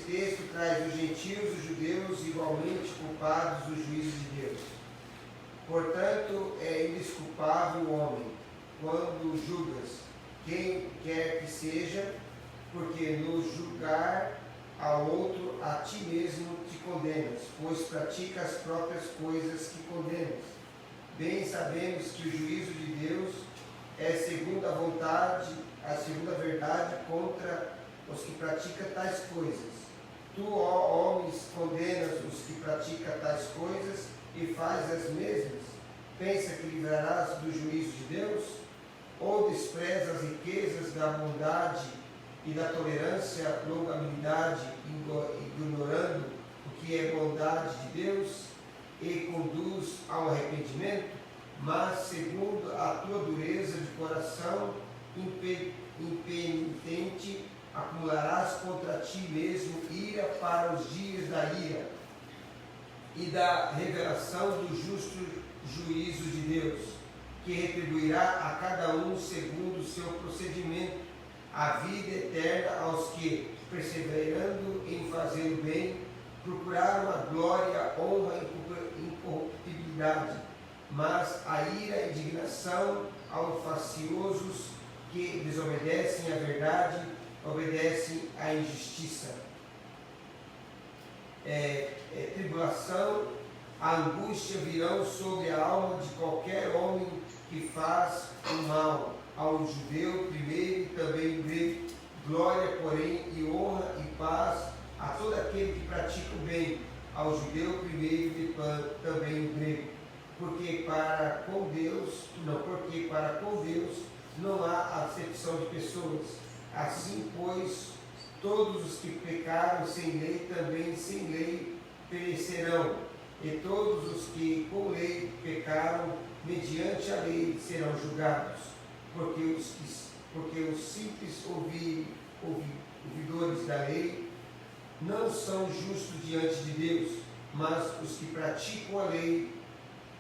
texto traz os gentios, os judeus, igualmente culpados dos juízos de Deus. Portanto, é indesculpável o homem, quando julgas quem quer que seja, porque no julgar ao outro, a ti mesmo te condenas, pois pratica as próprias coisas que condenas. Bem sabemos que o juízo de Deus é segundo a vontade, a segunda verdade contra os que praticam tais coisas. Tu, ó homens, condenas os que praticam tais coisas e faz as mesmas. Pensa que livrarás do juízo de Deus? Ou despreza as riquezas da bondade e da tolerância, longanimidade, ignorando o que é bondade de Deus e conduz ao arrependimento? Mas, segundo a tua dureza de coração impenitente, acumularás contra ti mesmo ira para os dias da ira e da revelação do justo juízo de Deus, que retribuirá a cada um segundo o seu procedimento, a vida eterna aos que, perseverando em fazer o bem, procuraram a glória, honra e incorruptibilidade, mas a ira e indignação aos faciosos que desobedecem à verdade, obedecem à injustiça. Tribulação, a angústia virão sobre a alma de qualquer homem que faz o mal, ao judeu primeiro e também grego, glória, porém, e honra e paz a todo aquele que pratica o bem, ao judeu primeiro e também o grego, porque para com Deus não há acepção de pessoas. Assim, pois, todos os que pecaram sem lei também sem lei perecerão, e todos os que com lei pecaram mediante a lei serão julgados, porque os simples ouvidores da lei não são justos diante de Deus, mas os que praticam a lei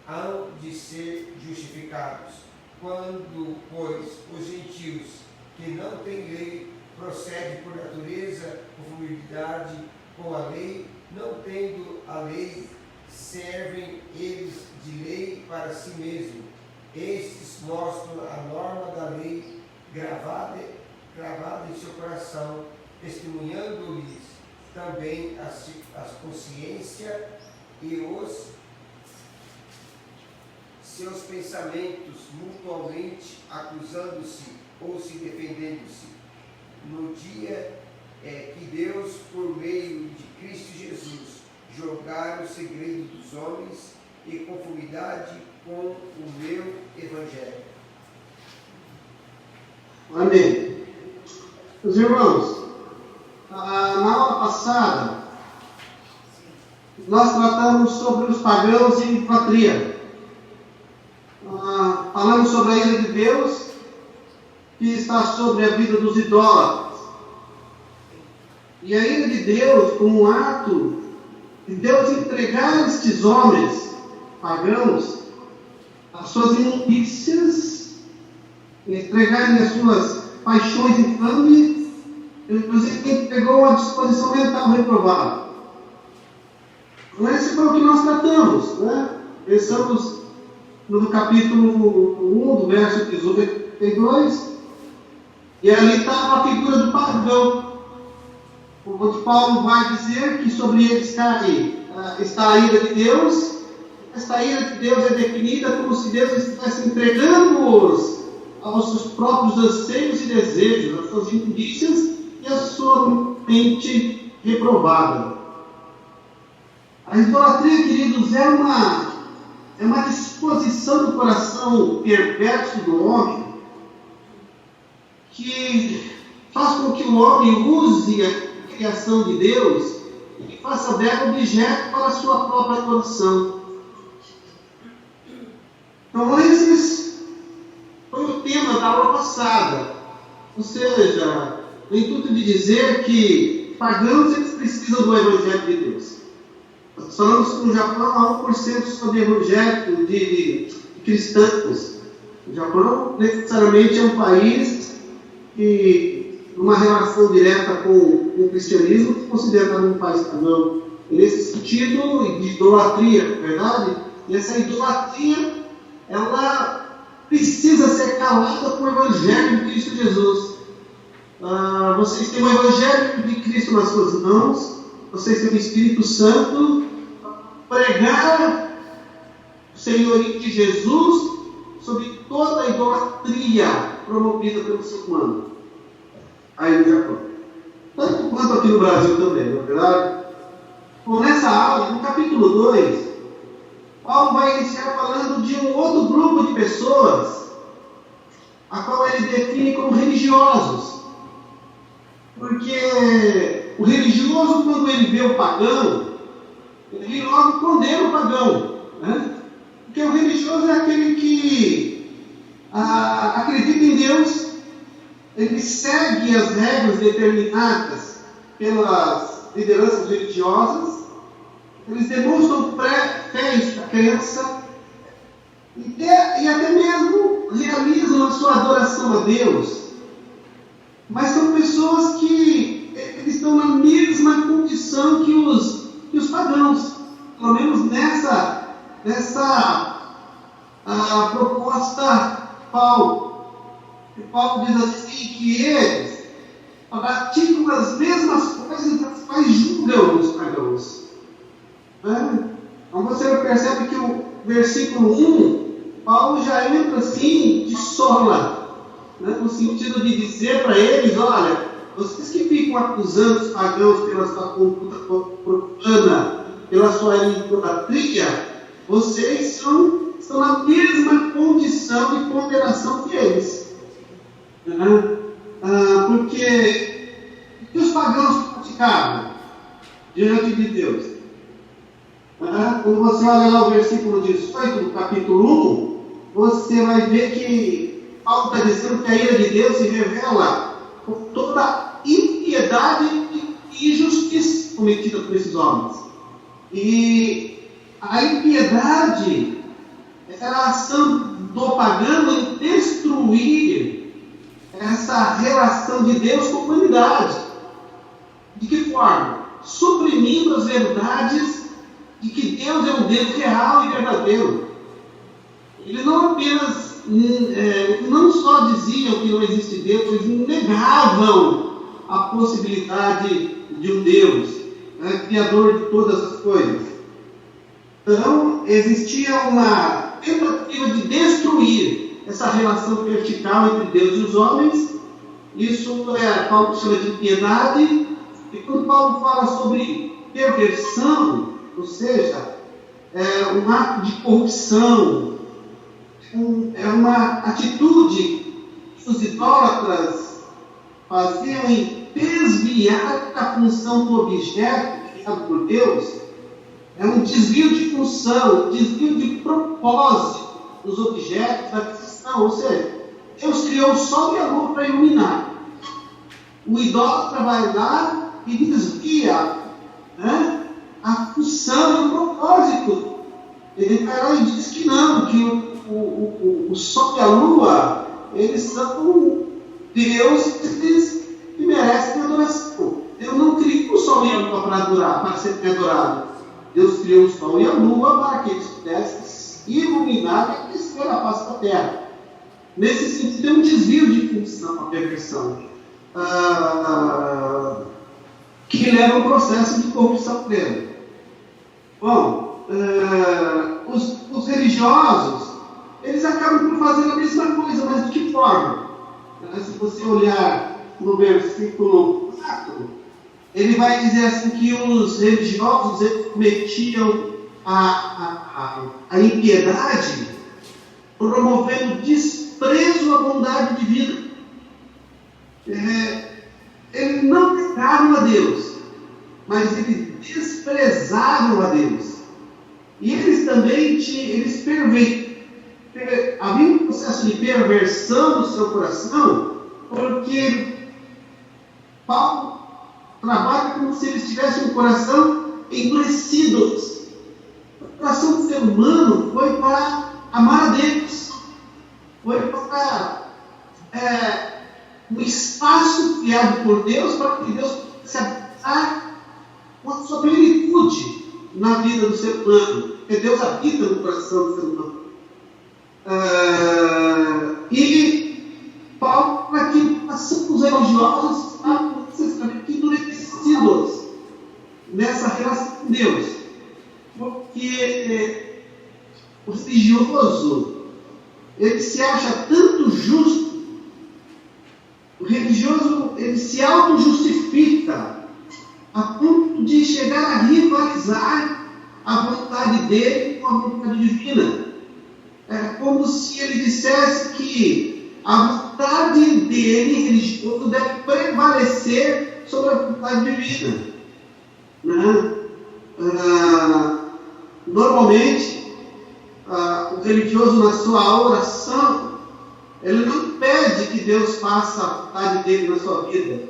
hão de ser justificados. Quando, pois, os gentios que não têm lei procedem por natureza, conformidade com a lei, não tendo a lei, servem eles de lei para si mesmos. Estes mostram a norma da lei gravada em seu coração, testemunhando-lhes também a consciência e os seus pensamentos, mutuamente acusando-se ou se defendendo-se. No dia que Deus, por meio de Cristo Jesus, julgar o segredo dos homens em conformidade com o meu Evangelho. Amém. Meus irmãos, na aula passada, nós tratamos sobre os pagãos e idolatria. Falamos sobre a ira de Deus, que está sobre a vida dos idólatras. E a ira de Deus, como um ato de Deus entregar estes homens pagãos as suas imundícias, entregarem as suas paixões infames, inclusive entregou a disposição mental reprovada. Então, esse foi o que nós tratamos, né? Pensamos no capítulo 1, do verso 18 a 32, e ali está a figura do pagão, onde Paulo vai dizer que sobre eles está a ira de Deus. Esta ira de Deus é definida como se Deus estivesse entregando-os aos seus próprios anseios e desejos, às suas imundícias e à sua mente reprovada. A idolatria, queridos, é uma disposição do coração perverso do homem que faz com que o homem use a criação de Deus e faça dela objeto para a sua própria adoração. Então, esse foi o tema da aula passada. Ou seja, o intuito de dizer que pagãos eles precisam do Evangelho de Deus. Nós falamos que no Japão há 1% só de evangélico de cristãos. O Japão necessariamente é um país que numa relação direta com o cristianismo, que considera um país pagão. Nesse sentido de idolatria, verdade? E essa idolatria, ela precisa ser calada com o Evangelho de Cristo Jesus. Vocês têm o Evangelho de Cristo nas suas mãos, vocês têm o Espírito Santo, pregar o senhorio de Jesus sobre toda a idolatria promovida pelo ser humano. Aí no Japão. Tanto quanto aqui no Brasil também, não é verdade? Bom, nessa aula, no capítulo 2, Paulo vai iniciar falando de um outro grupo de pessoas, a qual ele define como religiosos. Porque o religioso, quando ele vê o pagão, ele logo condena o pagão, né? Porque o religioso é aquele que acredita em Deus, ele segue as regras determinadas pelas lideranças religiosas, eles demonstram fé e crença, e até mesmo realizam a sua adoração a Deus. Mas são pessoas que eles estão na mesma condição que os pagãos, pelo menos nessa proposta Paulo. E Paulo diz assim que eles praticam as mesmas coisas das quais julgam os pagãos. Então você percebe que o versículo 1, Paulo já entra assim de sola, né? No sentido de dizer para eles: olha, vocês que ficam acusando os pagãos pela sua conduta profana, pela sua idolatria, vocês estão na mesma condição de condenação que eles. Porque o que os pagãos praticavam diante de Deus? Quando você olha lá o versículo 18 do capítulo 1, você vai ver que Paulo está dizendo que a ira de Deus se revela por toda a impiedade e injustiça cometida por esses homens. E a impiedade é a ação do pagão em destruir essa relação de Deus com a humanidade. De que forma? Suprimindo as verdades de que Deus é um Deus real e verdadeiro. Eles não apenas, não só diziam que não existe Deus, eles negavam a possibilidade de um Deus, criador de todas as coisas. Então, existia uma tentativa de destruir essa relação vertical entre Deus e os homens. Isso Paulo chama de impiedade. E quando Paulo fala sobre perversão, ou seja, um ato de corrupção, é uma atitude que os idólatras faziam em desviar a função do objeto criado por Deus. É um desvio de função, um desvio de propósito dos objetos da criação. Ou seja, Deus criou o sol e a lua para iluminar. O idólatra vai lá e desvia, a função e o propósito. Ele vai lá e diz que não, que o sol e a lua, eles são deuses que merecem adoração. Deus não criou o sol e a lua para serem adorados. Deus criou o sol e a lua para que eles pudessem iluminar e crescer a face da terra. Nesse sentido, tem um desvio de função, a perversão, que leva a um processo de corrupção plena. Bom, os religiosos, eles acabam por fazer a mesma coisa, mas de que forma? Se você olhar no versículo 4, ele vai dizer assim que os religiosos eles cometiam a impiedade, promovendo desprezo à bondade divina. Eles não negaram a Deus, mas eles desprezavam a Deus. E eles também havia um processo de perversão do seu coração, porque Paulo trabalha como se eles tivessem um coração endurecido. O coração do ser humano foi para amar a Deus, foi para um espaço criado por Deus para que Deus se habitar com a sua plenitude na vida do ser humano, porque Deus habita no coração do ser humano. E Paulo, para que os religiosos estavam necessariamente endurecidos nessa relação com Deus, porque o religioso, ele se acha tanto justo, o religioso, ele se auto-justifica a ponto de chegar a rivalizar a vontade dele com a vontade divina. É como se ele dissesse que a vontade dele, religioso, deve prevalecer sobre a vontade divina. Né? Normalmente, o religioso, na sua oração, ele não pede que Deus faça a vontade dele na sua vida,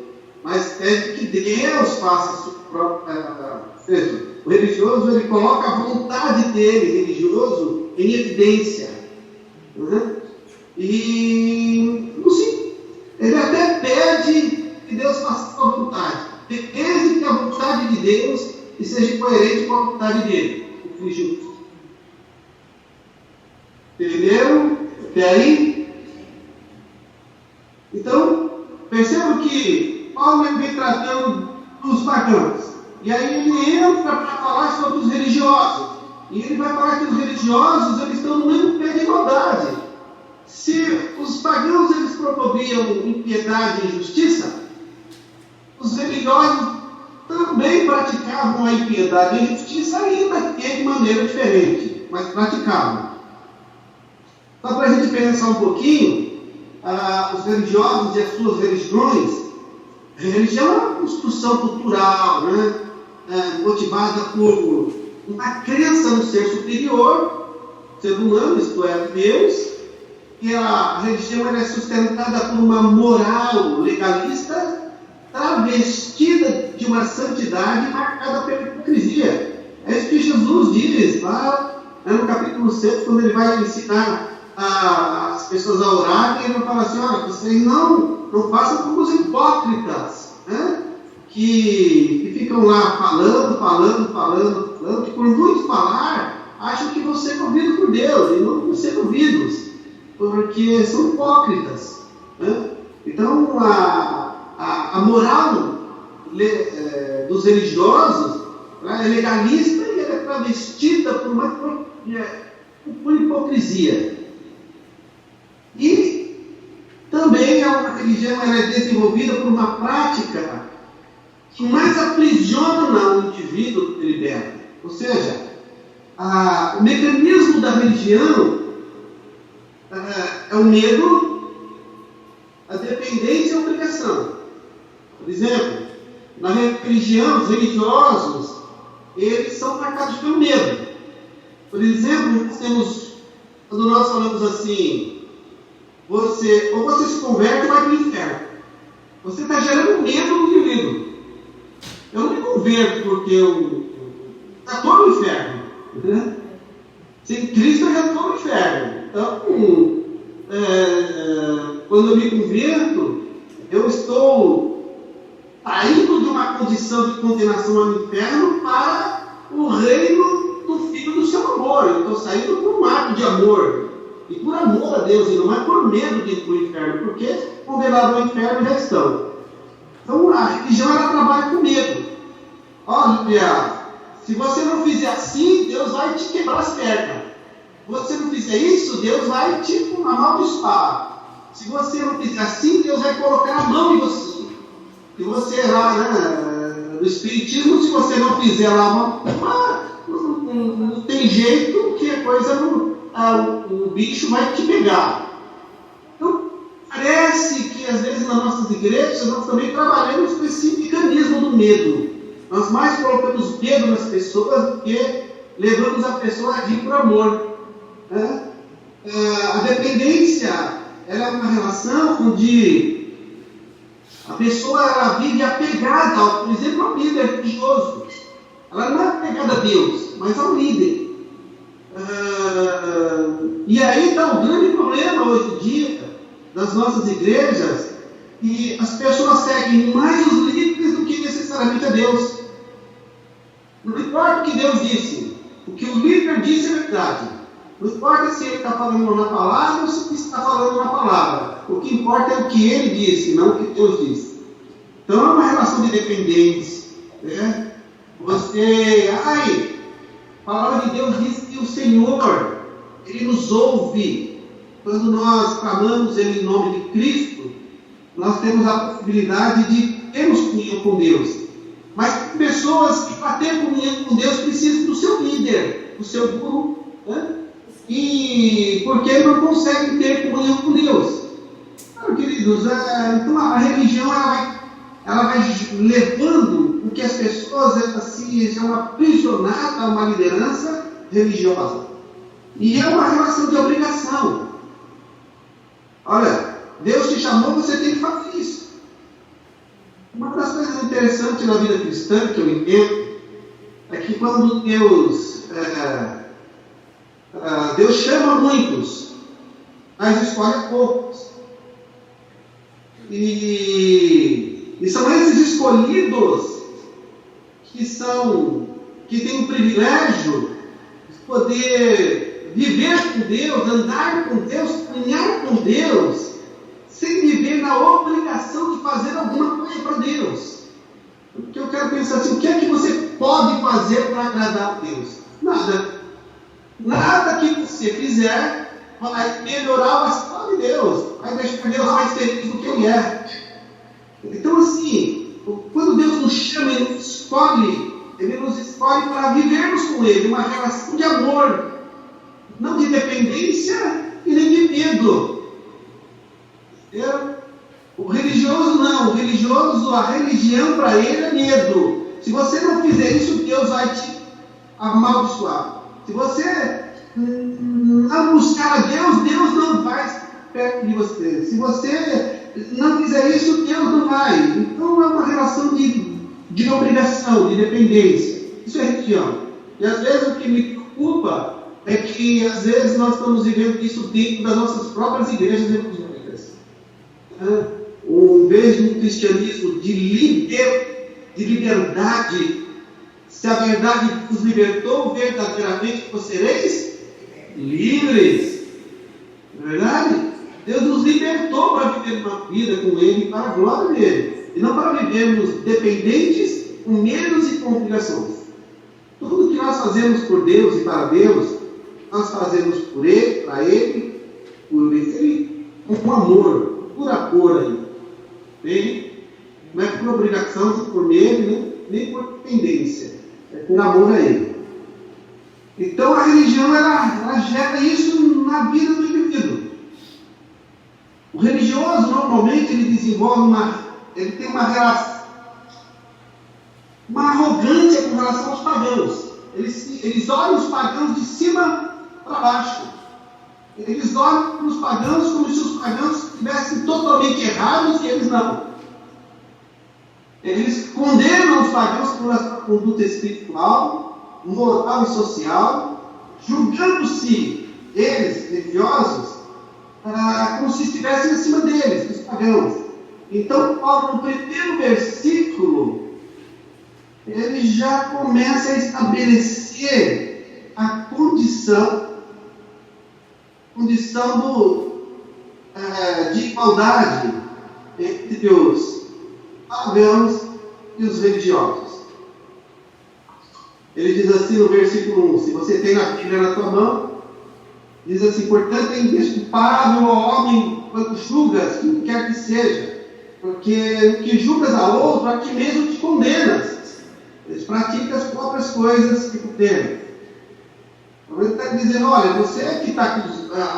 mas pede que Deus faça a sua própria. Ou seja, o religioso, ele coloca a vontade dele, religioso, em evidência. Né? E, sim, ele até pede que Deus faça a sua vontade, desde que a vontade de Deus seja coerente com a vontade dele, o religioso. Entenderam? Até aí? Então, percebam que Paulo vem tratando dos pagãos. E aí ele entra para falar sobre os religiosos. E ele vai falar que os religiosos, eles estão no mesmo pé de igualdade. Se os pagãos, eles promoviam impiedade e injustiça, os religiosos também praticavam a impiedade e a injustiça, ainda que de maneira diferente, mas praticavam. Só para a gente pensar um pouquinho, os religiosos e as suas religiões, a religião é uma construção cultural, né? Motivada por uma crença no ser superior, ser humano, isto é, Deus, e a religião é sustentada por uma moral legalista, travestida de uma santidade marcada pela hipocrisia. É isso que Jesus diz lá no capítulo 6, quando ele vai ensinar as pessoas a orar, e ele fala assim: olha, vocês não façam como os hipócritas, né? que ficam lá falando, que por muito falar, acham que vão ser ouvidos por Deus, e não vão ser ouvidos, porque são hipócritas. Né? Então, a moral dos religiosos é legalista e ela é travestida por hipocrisia. E também a religião ela é desenvolvida por uma prática que mais aprisiona o indivíduo do que liberta. Ou seja, o mecanismo da religião é o medo, a dependência e a obrigação. Por exemplo, na religião, os religiosos, eles são marcados pelo medo. Por exemplo, quando nós falamos assim, ou você se converte ou vai para o inferno. Você está gerando medo no indivíduo. Eu não me converto porque eu estou no inferno. Né? Sem Cristo eu já estou no inferno. Então, quando eu me converto, eu estou saindo de uma condição de condenação ao inferno para o reino do Filho do seu amor. Eu estou saindo por um ato de amor. E por amor a Deus, e não é por medo de ir para o inferno, porque condenados ao inferno já estão. Então a religião ela trabalha com medo. Olha, se você não fizer assim, Deus vai te quebrar as pernas. Se você não fizer isso, Deus vai te amaldiçoar. Se você não fizer assim, Deus vai colocar a mão em você. Se você lá, no Espiritismo, se você não fizer lá não tem jeito que a coisa não. O bicho vai te pegar. Então, parece que às vezes nas nossas igrejas nós também trabalhamos com esse mecanismo do medo. Nós mais colocamos medo nas pessoas do que levamos a pessoa a agir por amor. Né? A dependência ela é uma relação onde a pessoa ela vive apegada, por exemplo, ao líder religioso. Ela não é apegada a Deus, mas ao líder. E aí está o grande problema hoje em dia das nossas igrejas, que as pessoas seguem mais os líderes do que necessariamente a Deus. Não importa o que Deus disse, o que o líder disse é verdade. Não importa se ele está falando na palavra ou se ele está falando na palavra. O que importa é o que ele disse, não o que Deus disse. Então é uma relação de dependência. Né? A palavra de Deus diz que o Senhor, Ele nos ouve. Quando nós clamamos Ele em nome de Cristo, nós temos a possibilidade de termos comunhão com Deus. Mas pessoas que para ter comunhão com Deus precisam do seu líder, do seu guru, né? E porque não conseguem ter comunhão com Deus. Então, queridos, então a religião ela vai levando com que as pessoas são aprisionadas a uma liderança religiosa. E é uma relação de obrigação. Olha, Deus te chamou, você tem que fazer isso. Uma das coisas interessantes na vida cristã que eu entendo é que quando Deus chama muitos, mas escolhe poucos. E são esses escolhidos que têm o privilégio de poder viver com Deus, andar com Deus, caminhar com Deus, sem viver na obrigação de fazer alguma coisa para Deus. Porque eu quero pensar assim, o que é que você pode fazer para agradar a Deus? Nada. Nada que você fizer vai melhorar o estado de Deus, vai deixar Deus mais feliz do que Ele é. Então assim, quando Deus nos chama, Ele nos escolhe para vivermos com Ele, uma relação de amor, não de dependência e nem de medo. O religioso não, a religião para ele é medo. Se você não fizer isso, Deus vai te amaldiçoar. Se você não buscar a Deus, Deus não vai perto de você. Se você não fizer isso, Deus não vai. Então é uma relação de obrigação, de dependência. Isso é religião. E às vezes o que me preocupa é que às vezes nós estamos vivendo isso dentro das nossas próprias igrejas evangélicas. Em vez de um cristianismo de liberdade, se a verdade nos libertou, verdadeiramente vós sereis livres. Não é verdade? Deus nos libertou para viver uma vida com Ele, para a glória dEle. E não para vivermos dependentes, com medos e com obrigações. Tudo que nós fazemos por Deus e para Deus, nós fazemos por Ele, para Ele, por Ele, com amor, por amor aí. Bem? Não é por obrigação, por medo, nem por dependência. É por amor a Ele. Então a religião ela gera isso na vida do indivíduo. O religioso normalmente ele desenvolve ele tem uma arrogância com relação aos pagãos. Eles olham os pagãos de cima para baixo. Eles olham para os pagãos como se os pagãos estivessem totalmente errados e eles não. Eles condenam os pagãos por essa conduta espiritual, moral e social, julgando-se eles, religiosos, como se estivessem acima deles, dos pagãos. Então, Paulo, no primeiro versículo, ele já começa a estabelecer a condição de igualdade entre os pagãos e os religiosos. Ele diz assim no versículo 1, se você tem a Bíblia na tua mão, diz assim, portanto é indesculpável ao homem quando julgas, quem quer que seja, porque o que julgas a outro, a ti mesmo te condenas. Eles praticam as próprias coisas que condenam. Então ele está dizendo, olha, você que está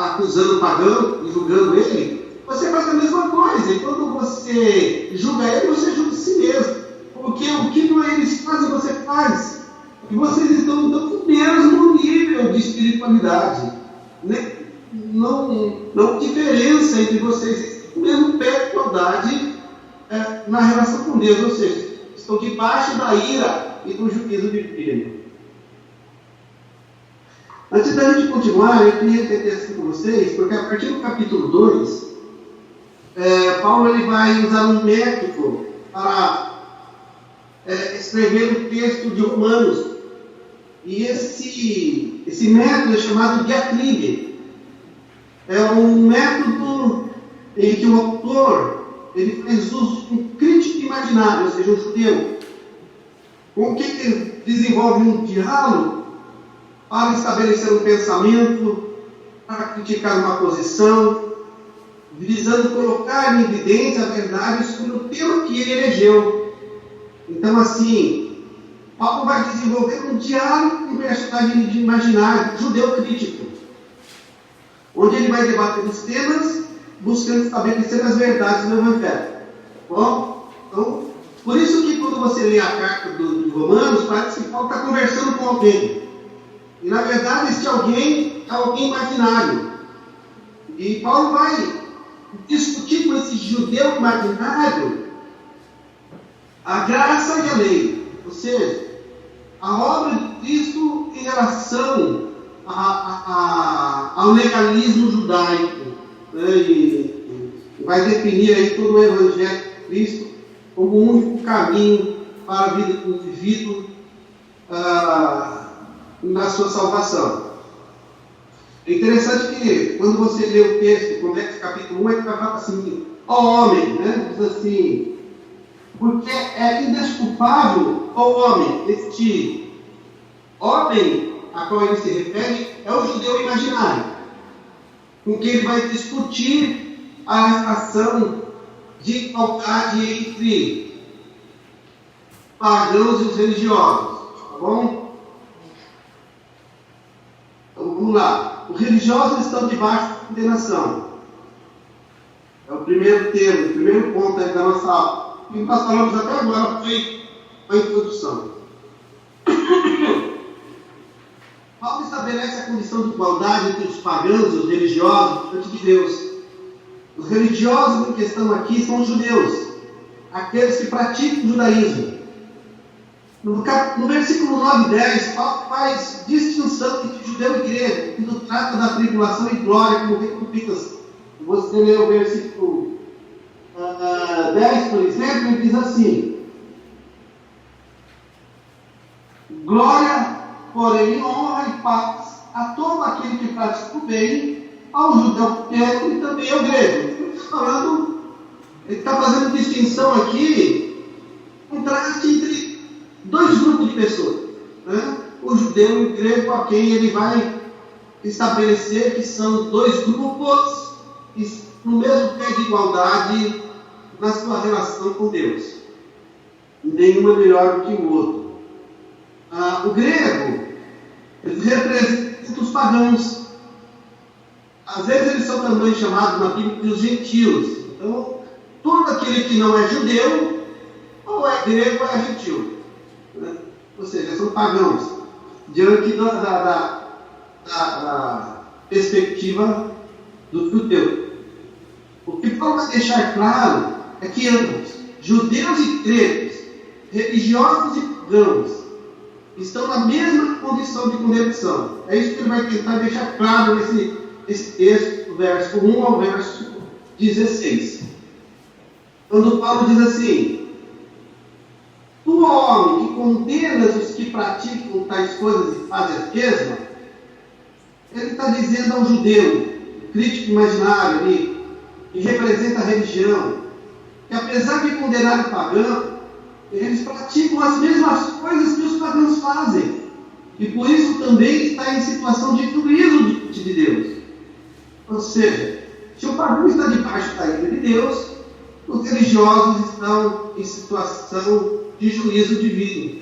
acusando o pagão e julgando ele, você faz a mesma coisa. E quando você julga ele, você julga si mesmo. Porque o que eles fazem, você faz. E vocês estão muito menos no nível de espiritualidade. Não diferença entre vocês, mesmo pé de igualdade na relação com Deus. Ou seja, estão debaixo da ira e do juízo divino. Antes da gente continuar, eu queria ter assim com vocês, porque a partir do capítulo 2, Paulo ele vai usar um método para escrever um texto de Romanos. E esse método é chamado diatribe. É um método em que o autor ele faz uso de um crítico imaginário, ou seja, um judeu, com quem ele desenvolve um diálogo para estabelecer um pensamento, para criticar uma posição, visando colocar em evidência a verdade sobre o tema que ele elegeu. Então, assim, Paulo vai desenvolver um diálogo com um personagem imaginário, um judeu crítico, onde ele vai debater os temas, buscando estabelecer as verdades do Evangelho. Bom, então, por isso que quando você lê a carta de Romanos, parece que Paulo está conversando com alguém. E, na verdade, esse alguém é alguém imaginário. E Paulo vai discutir com esse judeu imaginário a graça e a lei. Ou seja, a obra de Cristo em relação ao legalismo judaico. Né? E vai definir aí todo o Evangelho de Cristo como o único caminho para a vida do indivíduo na sua salvação. É interessante que, quando você lê o texto, Colossenses capítulo 1, ele vai falar assim: ó homem, né? Diz assim, porque é indesculpável, ó homem, este homem a qual ele se refere é o judeu imaginário, com quem ele vai discutir a relação de igualdade entre pagãos e os religiosos, tá bom? Então vamos lá. Os religiosos estão debaixo de condenação. É o primeiro termo, o primeiro ponto aí da nossa aula. O que nós falamos até agora foi a introdução. Paulo estabelece a condição de igualdade entre os pagãos e os religiosos diante de Deus. Os religiosos em questão aqui são os judeus, aqueles que praticam o judaísmo. No versículo 9 e 10, Paulo faz distinção entre judeu e grego, quando trata da tribulação e glória, como vem com Picas. Você lê o versículo 10, por exemplo, ele diz assim: glória, porém, honra e paz a todo aquele que pratica o bem, ao judeu pequeno e também ao grego. Ele está fazendo distinção aqui, contraste entre dois grupos de pessoas, né? O judeu e o grego, a quem ele vai estabelecer que são dois grupos no mesmo pé de igualdade na sua relação com Deus. Nenhum é melhor do que o outro. O grego, ele representa os pagãos. Às vezes eles são também chamados na Bíblia de os gentios. Então, todo aquele que não é judeu, ou é grego ou é gentil. Né? Ou seja, são pagãos, diante da perspectiva do judeu. O que Paulo vai deixar claro é que ambos, judeus e gregos, religiosos e pagãos, estão na mesma condição de condenação. É isso que ele vai tentar deixar claro nesse texto, do verso 1 ao verso 16. Quando Paulo diz assim: tu, homem, que condenas os que praticam tais coisas e fazem as mesmas, ele está dizendo ao judeu, crítico imaginário ali, que representa a religião, que apesar de condenar o pagão, eles praticam as mesmas coisas que os pagãos fazem. E por isso também está em situação de juízo diante de Deus. Ou seja, se o pagão está debaixo da ira de Deus, os religiosos estão em situação de juízo divino.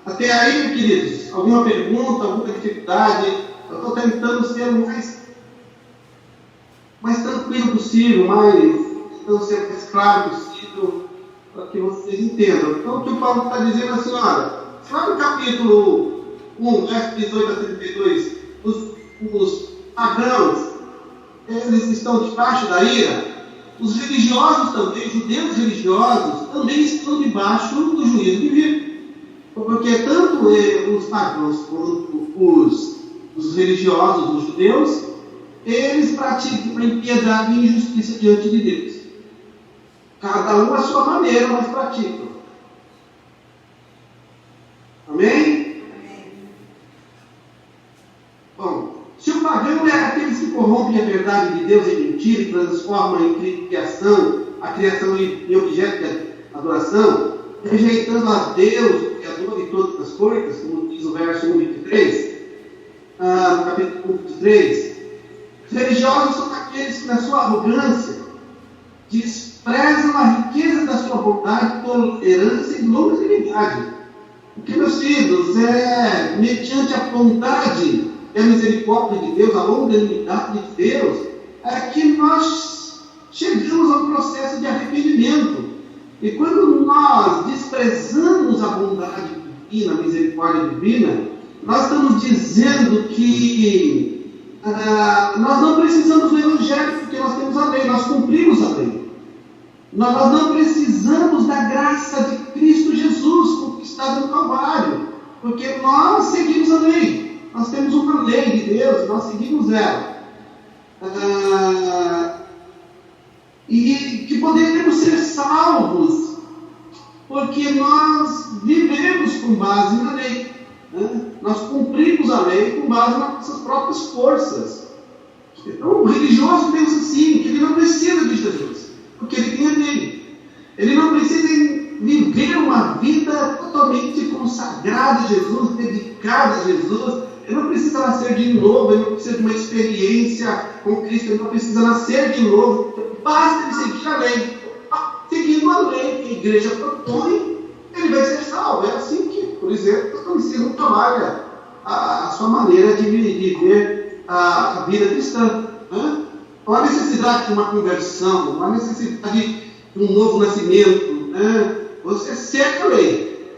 Até aí, queridos, alguma pergunta, alguma dificuldade? Eu estou tentando ser o mais tranquilo possível, tentando ser o mais claro possível, para que vocês entendam. Então, o que o Paulo está dizendo assim, olha, lá no capítulo 1, verso 18 a 32, os pagãos, eles estão debaixo da ira. Os religiosos também, judeus religiosos, também estão debaixo do juízo divino. Porque tanto os pagãos quanto os os religiosos, os judeus, eles praticam a impiedade e injustiça diante de Deus. Cada um à sua maneira, mas praticam. Amém? Bom, se o pagão é aqueles que corrompem a verdade de Deus em mentira e transformam a criação em objeto de adoração, rejeitando a Deus, o Criador de todas as coisas, como diz o verso 1:23, no capítulo 23, os religiosos são aqueles que, na sua arrogância, desprezam a riqueza da sua bondade, tolerância e longanimidade. O que, meus filhos, é mediante a bondade e a misericórdia de Deus, a longanimidade de Deus, é que nós chegamos ao processo de arrependimento. E quando nós desprezamos a bondade divina, a misericórdia divina, nós estamos dizendo que nós não precisamos do Evangelho, porque nós temos a lei, nós cumprimos a lei. Nós não precisamos da graça de Cristo Jesus, conquistada no Calvário, porque nós seguimos a lei. Nós temos uma lei de Deus, nós seguimos ela. E que podemos ser salvos, porque nós vivemos com base na lei. Nós cumprimos a lei com base nas nossas próprias forças. Então, o religioso pensa assim, que ele não precisa de Jesus, porque ele tem a lei. Ele não precisa viver uma vida totalmente consagrada a Jesus, dedicada a Jesus. Ele não precisa nascer de novo, ele não precisa de uma experiência com Cristo, ele não precisa nascer de novo. Basta ele seguir a lei. Seguindo a lei que a igreja propõe, ele vai ser salvo. É assim que, por exemplo, o ensino trabalha a sua maneira de viver a vida cristã. Não há necessidade de uma conversão, não há necessidade de um novo nascimento. Você segue a lei,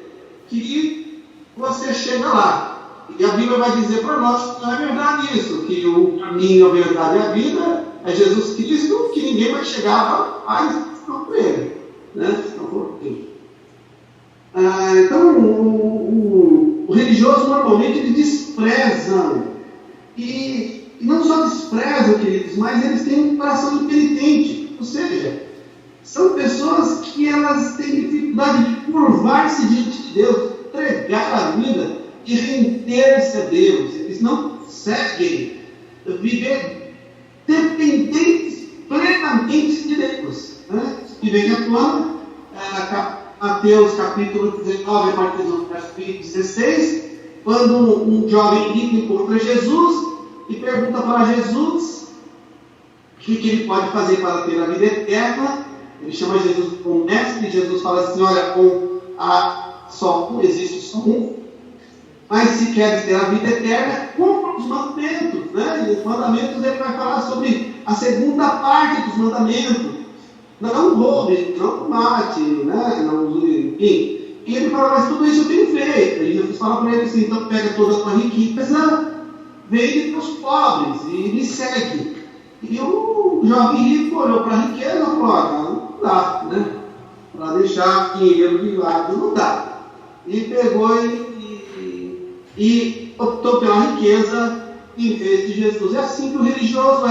que você chega lá. E a Bíblia vai dizer para nós que não é verdade isso, que o caminho, a verdade e a vida é Jesus Cristo, que ninguém vai chegar lá, não por ele. Não por ele. Então, o religioso normalmente ele despreza, e não só desprezam, queridos, mas eles têm um coração impenitente, ou seja, são pessoas que elas têm dificuldade de curvar-se diante de Deus, entregar a vida e render-se a Deus. Eles não conseguem viver dependentes plenamente de Deus. E vem atuando, Mateus capítulo 19, a partir do verso 16, quando um jovem rico encontra Jesus e pergunta para Jesus o que ele pode fazer para ter a vida eterna. Ele chama Jesus como mestre, e Jesus fala assim: olha, existe só um, mas se queres ter a vida eterna, cumpra os mandamentos. E os mandamentos ele vai falar sobre a segunda parte dos mandamentos: não roube, não mate, não, enfim. E ele fala: mas tudo isso eu tenho feito. E Jesus fala para ele assim: então pega toda a tua riqueza, vende para os pobres e me segue. E o jovem rico olhou para a riqueza e falou: não dá, para deixar dinheiro de lado não dá. E pegou e optou pela riqueza em vez de Jesus. É assim que o religioso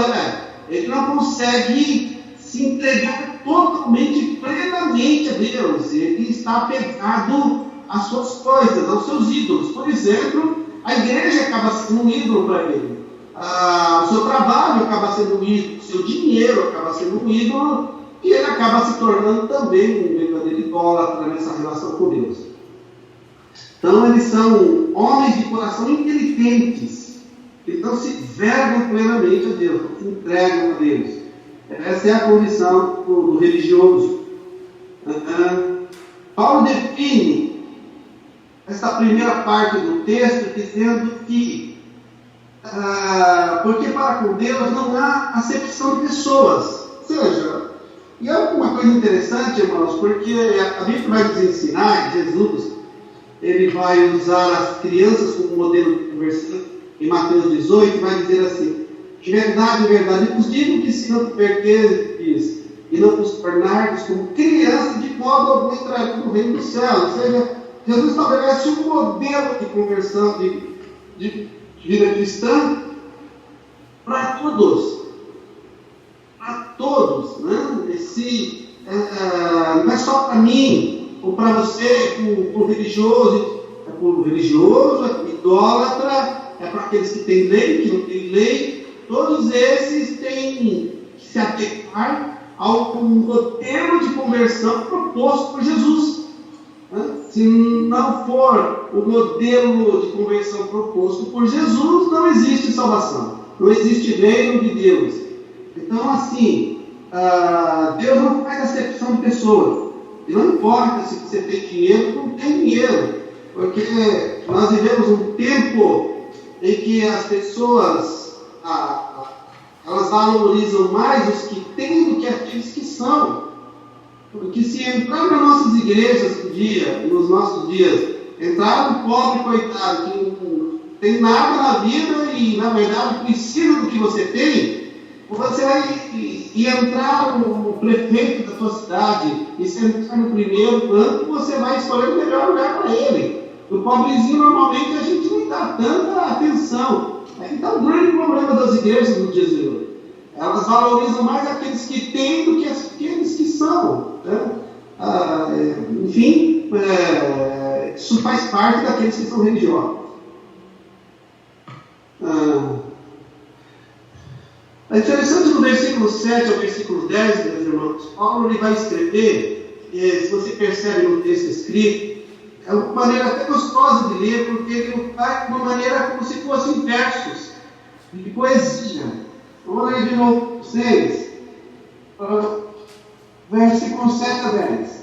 ele não consegue se entregar totalmente, plenamente a Deus. Ele está apegado às suas coisas, aos seus ídolos. Por exemplo, a igreja acaba sendo um ídolo para ele. O seu trabalho acaba sendo um ídolo, o seu dinheiro acaba sendo um ídolo, e ele acaba se tornando também um verdadeiro idólatra nessa relação com Deus. Então, eles são homens de coração inteligentes, que não se vergam plenamente a Deus, não se entregam a Deus. Essa é a condição do religioso. Paulo define essa primeira parte do texto dizendo que porque para com Deus não há acepção de pessoas. Ou seja, e é uma coisa interessante, irmãos, porque a Bíblia vai nos ensinar, Jesus, ele vai usar as crianças como modelo de conversão em Mateus 18, vai dizer assim: em verdade, eu vos digo que se não converterdes e não vos tornardes como crianças, de modo algum entrarão no reino do céu. Ou seja, Jesus estabelece um modelo de conversão, de vida cristã para todos. Para todos, né? Não é só para mim, ou para você, para o religioso, idólatra, é para aqueles que têm lei, que não têm lei. Todos esses têm que se adequar ao modelo de conversão proposto por Jesus. Se não for o modelo de conversão proposto por Jesus, não existe salvação, não existe reino de Deus. Então, assim, Deus não faz acepção de pessoas. E não importa se você tem dinheiro ou não tem dinheiro, porque nós vivemos um tempo em que as pessoas elas valorizam mais os que têm do que aqueles que são. Porque se entrar nas nossas igrejas nos nossos dias, entrar um pobre coitado que não tem nada na vida e, na verdade, precisa do que você tem, você vai entrar no prefeito da sua cidade e sentar no primeiro banco, você vai escolher o melhor lugar para ele. O pobrezinho, normalmente, a gente não dá tanta atenção. Aí está o grande problema das igrejas no dia de hoje. Elas valorizam mais aqueles que têm do que aqueles que são. Né? Enfim, isso faz parte daqueles que são religiosos. É interessante no versículo 7 ao versículo 10, meus irmãos, Paulo ele vai escrever, se você percebe no texto escrito, é uma maneira até gostosa de ler, porque ele faz de uma maneira como se fossem versos de poesia. Vamos ler de novo para vocês. Versículo 7 a 10.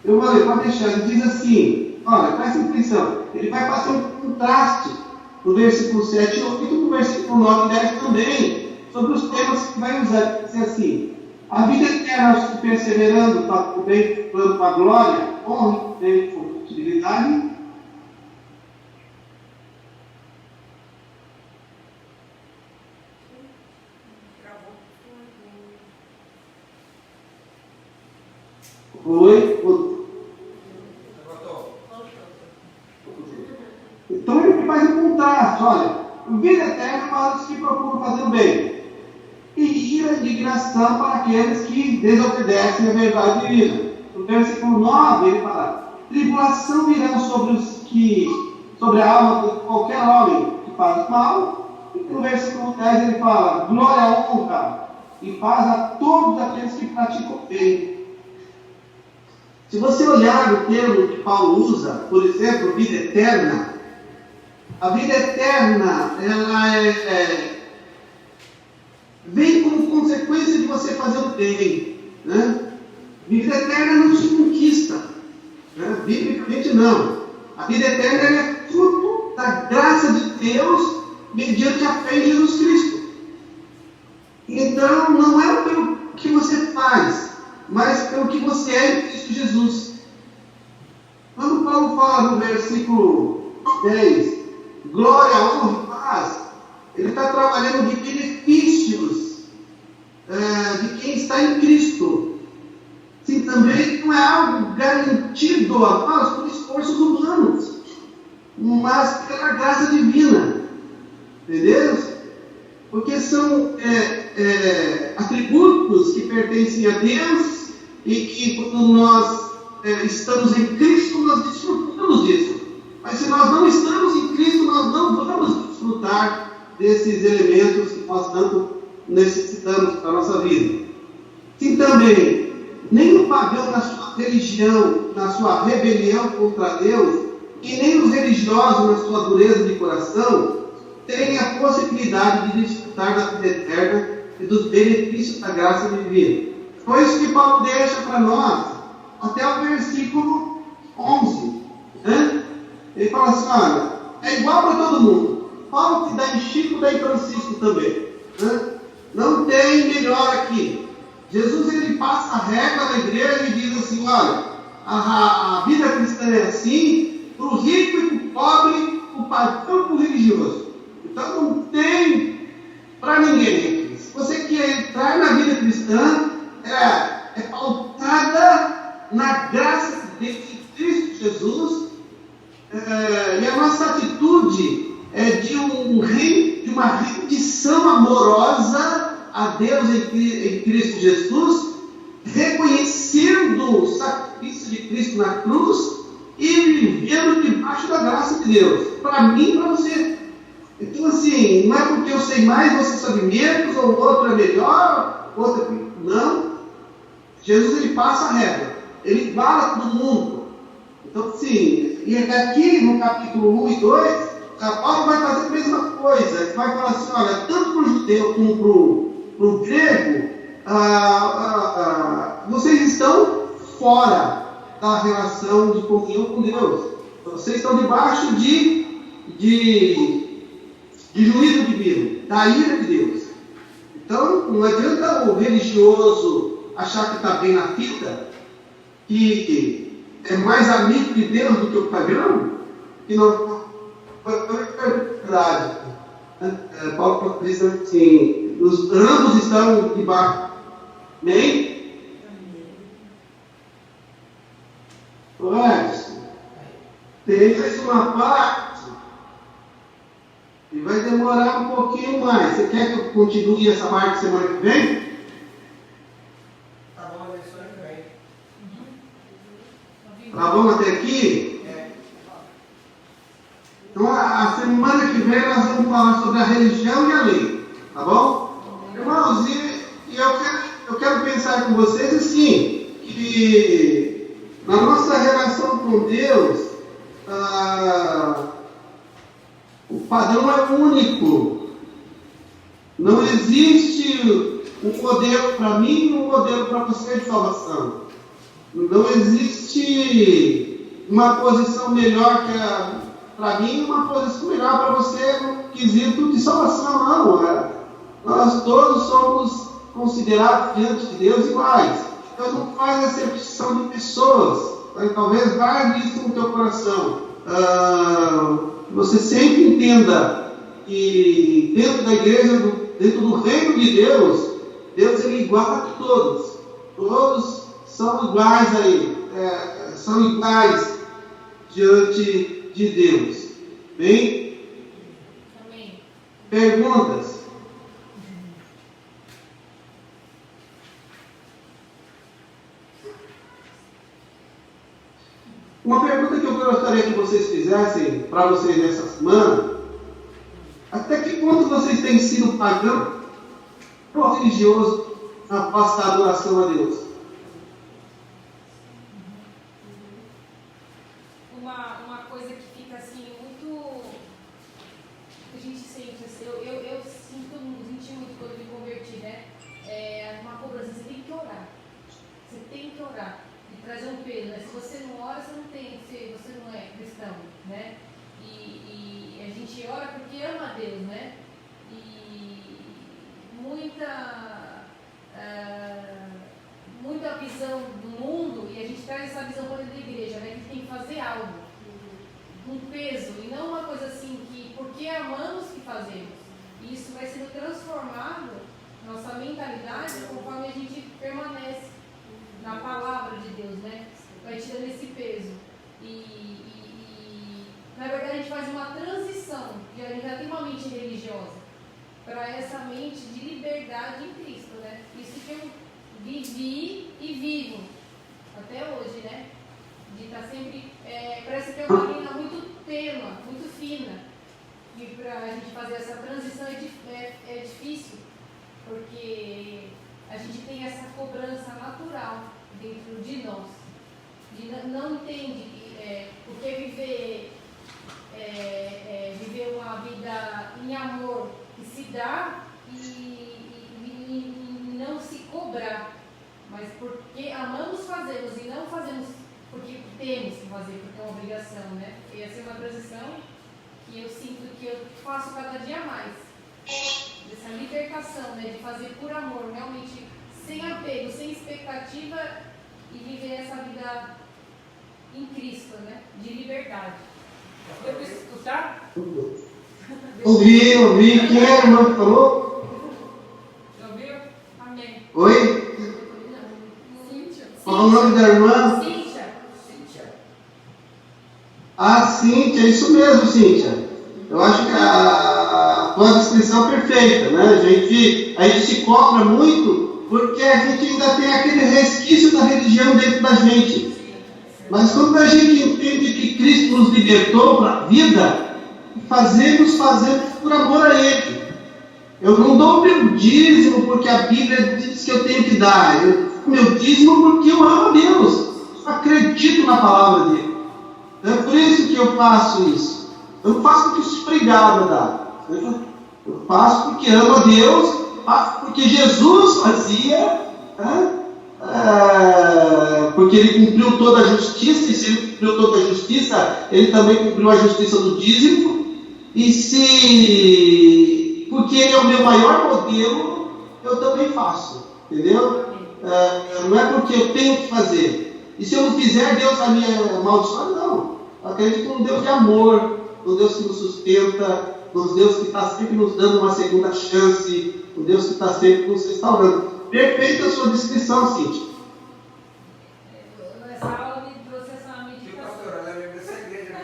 Eu vou ler, pode deixar. Ele diz assim, olha, presta atenção. Ele vai fazer um contraste no versículo 7 e 8 e no versículo 9 e 10 também, sobre os temas que vai usar. Ele diz assim, a vida eterna aos que perseverando para o bem, para a glória, honra, bem, com utilidade. Então ele faz um contraste, olha, vida eterna para os que procuram fazer o bem, e ira e indignação para aqueles que desobedecem a verdade divina. No versículo 9 ele fala, tribulação virá sobre a alma de qualquer homem que faz mal, e no versículo 10 ele fala, glória, honra e paz a todos aqueles que praticam o bem. Se você olhar o termo que Paulo usa, por exemplo, vida eterna, a vida eterna, ela vem como consequência de você fazer o bem. Né? Vida eterna não se conquista. Né? Biblicamente não. A vida eterna é fruto da graça de Deus mediante a fé em Jesus Cristo. Então, não é pelo que você faz, mas pelo que você é em Cristo Jesus. Quando Paulo fala no versículo 10, glória, honra e paz, ele está trabalhando de benefícios de quem está em Cristo. Sim, também não é algo garantido a nós por esforços humanos, mas pela graça divina. Entendeu? Porque são atributos que pertencem a Deus e que quando nós estamos em Cristo, nós desfrutamos disso. Mas se nós não estamos em Cristo, nós não vamos desfrutar desses elementos que nós tanto necessitamos para a nossa vida. Sim, também, nem o pagão na sua religião, na sua rebelião contra Deus, e nem os religiosos na sua dureza de coração, têm a possibilidade de desfrutar da vida eterna e dos benefícios da graça divina. Foi isso que Paulo deixa para nós, até o versículo 11. Né? Ele fala assim, olha, é igual para todo mundo. Paulo que dá em Chico, dá em Francisco também. Né? Não tem melhor aqui. Jesus ele passa a régua na igreja e diz assim, olha, a vida cristã é assim, para o rico e para o pobre, para o pagão e para o religioso. Então não tem para ninguém. Se você quer entrar na vida cristã, é pautada na graça de Cristo Jesus, e a nossa atitude atitude de uma rendição amorosa a Deus em Cristo Jesus, reconhecendo o sacrifício de Cristo na cruz e vivendo debaixo da graça de Deus, para mim e para você. Então, assim, não é porque eu sei mais, você sabe menos, ou o outro é melhor, não. Jesus, ele passa a regra, ele iguala todo mundo. Então, sim, e aqui no capítulo 1 e 2, Paulo vai fazer a mesma coisa. Ele vai falar assim, olha, tanto para o judeu como para o grego, vocês estão fora da relação de comunhão com Deus. Vocês estão debaixo de juízo divino, da ira de Deus. Então, não adianta o religioso achar que está bem na fita, que é mais amigo de Deus do que o pagão, que não é verdade. Paulo diz assim, ambos estão debaixo. Amém? Edson, tem mais uma parte e vai demorar um pouquinho mais. Você quer que eu continue essa parte semana que vem? Tá bom, semana que vem. Tá bom até aqui? Então, a semana que vem nós vamos falar sobre a religião e a lei. Tá bom? Irmãos, e eu quero pensar com vocês assim, que na nossa relação com Deus, o padrão é único. Não existe um modelo para mim e um modelo para você de salvação. Não existe uma posição melhor para mim e uma posição melhor para você no quesito de salvação, não. Nós todos somos considerados diante de Deus iguais. Deus não faz acepção de pessoas. Talvez guarde isso no teu coração. Você sempre entenda que dentro da igreja, dentro do reino de Deus, Deus ele iguala a todos. Todos são iguais a Ele. São iguais diante de Deus. Bem? Amém. Perguntas? Uma pergunta que eu gostaria que vocês fizessem para vocês essa semana: até que ponto vocês têm sido pagão ou religioso na vossa adoração a Deus? Uma coisa que fica assim, muito. A gente sente, assim, eu senti muito quando me converti, né? Uma cobrança, você tem que orar. Você tem que orar. E trazer um peso, né? Se você não ora, você não é cristão, né? E a gente ora porque ama a Deus, né? E muita visão do mundo, e a gente traz essa visão para dentro da igreja, né? Que a gente tem que fazer algo, um peso, e não uma coisa assim que, porque amamos que fazemos. E isso vai sendo transformado, nossa mentalidade, conforme a gente permanece na palavra de Deus, né? Vai tirando esse peso. E na verdade a gente faz uma transição, a gente já tem uma mente religiosa, para essa mente de liberdade em Cristo, né? Isso que eu vivi e vivo até hoje, né? De estar sempre, parece que é uma linha muito tênue, muito fina, e para a gente fazer essa transição é difícil, porque a gente tem essa cobrança natural dentro de nós, não entende porque viver uma vida em amor que se dá e não se cobrar, mas porque amamos fazemos e não fazemos porque temos que fazer, porque é uma obrigação, né? E essa é uma transição que eu sinto que eu faço cada dia mais, dessa libertação, né? De fazer por amor, realmente sem apego, sem expectativa, e viver essa vida em Cristo, né? De liberdade. Eu preciso escutar? Ouvi. Quem é a irmã que falou? Já ouviu? Amém. Oi? Cíntia. Qual o nome da irmã? Cíntia. Ah, Cíntia, isso mesmo, Cíntia. Eu acho que a tua descrição é perfeita, né? A gente se cobra muito porque a gente ainda tem aquele resquício da religião dentro da gente. Mas quando a gente entende que Cristo nos libertou para a vida, fazemos por amor a Ele. Eu não dou meu dízimo porque a Bíblia diz que eu tenho que dar. Eu dou meu dízimo porque eu amo a Deus. Eu acredito na palavra dele. É por isso que eu faço isso. Eu não faço porque sou obrigado a dar. Eu faço porque amo a Deus, faço porque Jesus fazia, né? Porque ele cumpriu toda a justiça, e se ele cumpriu toda a justiça, ele também cumpriu a justiça do dízimo. Porque ele é o meu maior modelo, eu também faço, entendeu? Não é porque eu tenho que fazer. E se eu não fizer, Deus vai me amaldiçoar? Não. Eu acredito num Deus de amor, num Deus que nos sustenta, num Deus que está sempre nos dando uma segunda chance, num Deus que está sempre nos restaurando. Perfeita a sua descrição, Cíntia. Essa aula me trouxe essa meditação. Pastor, ela lembra dessa igreja.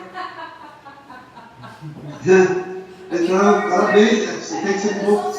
Então, parabéns, você tem que ser um pouco.